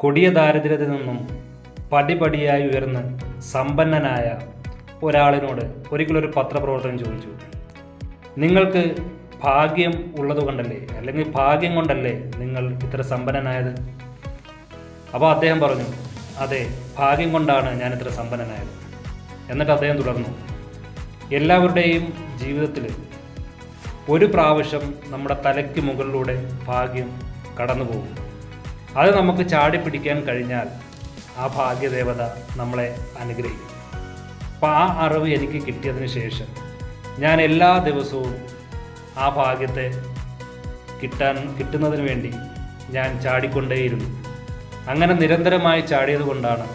കൊടിയ ദാരിദ്ര്യത്തിൽ നിന്നും പടിപടിയായി ഉയർന്ന് സമ്പന്നനായ ഒരാളിനോട് ഒരിക്കലൊരു പത്രപ്രവർത്തകൻ ചോദിച്ചു, നിങ്ങൾക്ക് ഭാഗ്യം ഉള്ളതുകൊണ്ടല്ലേ, അല്ലെങ്കിൽ ഭാഗ്യം കൊണ്ടല്ലേ നിങ്ങൾ ഇത്ര സമ്പന്നനായത്? അപ്പോൾ അദ്ദേഹം പറഞ്ഞു, അതെ, ഭാഗ്യം കൊണ്ടാണ് ഞാൻ ഇത്ര സമ്പന്നനായത്. എന്നിട്ട് അദ്ദേഹം തുടർന്നു, എല്ലാവരുടെയും ജീവിതത്തിൽ ഒരു പ്രാവശ്യം നമ്മുടെ തലയ്ക്ക് മുകളിലൂടെ ഭാഗ്യം കടന്നു പോകും. അത് നമുക്ക് ചാടിപ്പിടിക്കാൻ കഴിഞ്ഞാൽ ആ ഭാഗ്യദേവത നമ്മളെ അനുഗ്രഹിക്കും. അപ്പോൾ ആ അറിവ് എനിക്ക് കിട്ടിയതിന് ശേഷം ഞാൻ എല്ലാ ദിവസവും ആ ഭാഗ്യത്തെ കിട്ടുന്നതിന് വേണ്ടി ഞാൻ ചാടിക്കൊണ്ടേയിരുന്നു. അങ്ങനെ നിരന്തരമായി ചാടിയത് കൊണ്ടാണ്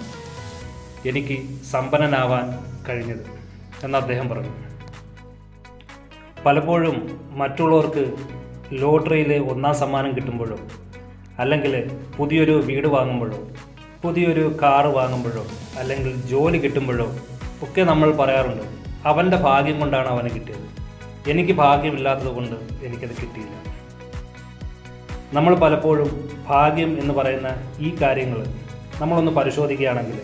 എനിക്ക് സമ്പന്നനാവാൻ കഴിഞ്ഞത് എന്ന് അദ്ദേഹം പറഞ്ഞു. പലപ്പോഴും മറ്റുള്ളവർക്ക് ലോട്ടറിയിൽ 1-ാം സമ്മാനം കിട്ടുമ്പോഴോ, അല്ലെങ്കിൽ പുതിയൊരു വീട് വാങ്ങുമ്പോഴോ, പുതിയൊരു കാറ് വാങ്ങുമ്പോഴോ, അല്ലെങ്കിൽ ജോലി കിട്ടുമ്പോഴോ ഒക്കെ നമ്മൾ പറയാറുണ്ട്, അവൻ്റെ ഭാഗ്യം കൊണ്ടാണ് അവന് കിട്ടിയത്, എനിക്ക് ഭാഗ്യമില്ലാത്തത് കൊണ്ട് എനിക്കത് കിട്ടിയില്ല. നമ്മൾ പലപ്പോഴും ഭാഗ്യം എന്ന് പറയുന്ന ഈ കാര്യങ്ങൾ നമ്മളൊന്ന് പരിശോധിക്കുകയാണെങ്കിൽ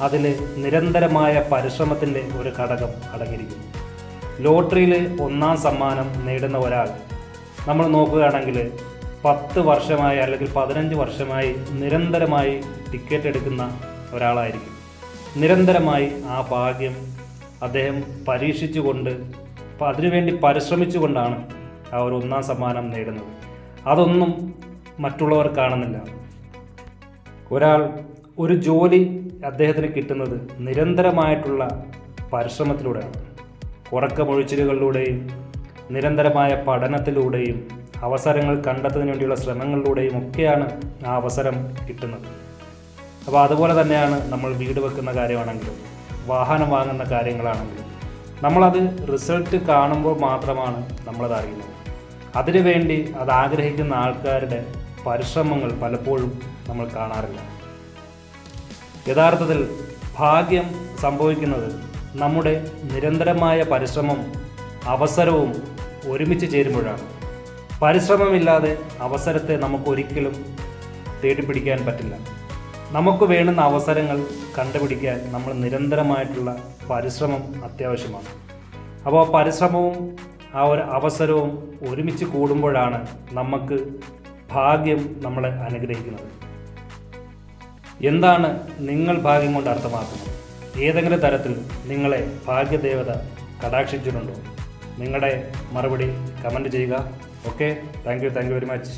അതിൽ നിരന്തരമായ പരിശ്രമത്തിൻ്റെ ഒരു ഘടകം അടങ്ങിയിരിക്കുന്നു. ലോട്ടറിയിൽ 1-ാം സമ്മാനം നേടുന്ന ഒരാൾ നമ്മൾ നോക്കുകയാണെങ്കിൽ 10 വർഷമായി അല്ലെങ്കിൽ 15 വർഷമായി നിരന്തരമായി ടിക്കറ്റ് എടുക്കുന്ന ഒരാളായിരിക്കും. നിരന്തരമായി ആ ഭാഗ്യം അദ്ദേഹം പരീക്ഷിച്ചുകൊണ്ട് അതിനുവേണ്ടി പരിശ്രമിച്ചുകൊണ്ടാണ് ആ ഒരു 1-ാം സമ്മാനം നേടുന്നത്. അതൊന്നും മറ്റുള്ളവർ കാണുന്നില്ല. ഒരാൾ ഒരു ജോലി അദ്ദേഹത്തിന് കിട്ടുന്നത് നിരന്തരമായിട്ടുള്ള പരിശ്രമത്തിലൂടെയാണ്. ഉറക്കമൊഴിച്ചിലുകളിലൂടെയും നിരന്തരമായ പഠനത്തിലൂടെയും അവസരങ്ങൾ കണ്ടെത്തുന്നതിന് വേണ്ടിയുള്ള ശ്രമങ്ങളിലൂടെയും ഒക്കെയാണ് ആ അവസരം കിട്ടുന്നത്. അപ്പോൾ അതുപോലെ തന്നെയാണ് നമ്മൾ വീട് വെക്കുന്ന കാര്യമാണെങ്കിലും വാഹനം വാങ്ങുന്ന കാര്യങ്ങളാണെങ്കിലും നമ്മളത് റിസൾട്ട് കാണുമ്പോൾ മാത്രമാണ് നമ്മളത് അറിയുന്നത്. അതിനുവേണ്ടി അത് ആഗ്രഹിക്കുന്ന ആൾക്കാരുടെ പരിശ്രമങ്ങൾ പലപ്പോഴും നമ്മൾ കാണാറില്ല. യഥാർത്ഥത്തിൽ ഭാഗ്യം സംഭവിക്കുന്നത് നമ്മുടെ നിരന്തരമായ പരിശ്രമം അവസരവും ഒരുമിച്ച് ചേരുമ്പോഴാണ്. പരിശ്രമമില്ലാതെ അവസരത്തെ നമുക്കൊരിക്കലും തേടിപ്പിടിക്കാൻ പറ്റില്ല. നമുക്ക് വേണ്ടുന്ന അവസരങ്ങൾ കണ്ടുപിടിക്കാൻ നമ്മൾ നിരന്തരമായിട്ടുള്ള പരിശ്രമം അത്യാവശ്യമാണ്. അപ്പോൾ പരിശ്രമവും ആ ഒരു അവസരവും ഒരുമിച്ച് കൂടുമ്പോഴാണ് നമുക്ക് ഭാഗ്യം നമ്മളെ അനുഗ്രഹിക്കുന്നത്. എന്താണ് നിങ്ങൾ ഭാഗ്യം കൊണ്ട് അർത്ഥമാക്കുന്നത്? ഏതെങ്കിലും തരത്തിൽ നിങ്ങളെ ഭാഗ്യദേവത കടാക്ഷിച്ചിട്ടുണ്ടോ? നിങ്ങളുടെ മറുപടി കമൻറ്റ് ചെയ്യുക. Okay, thank you very much.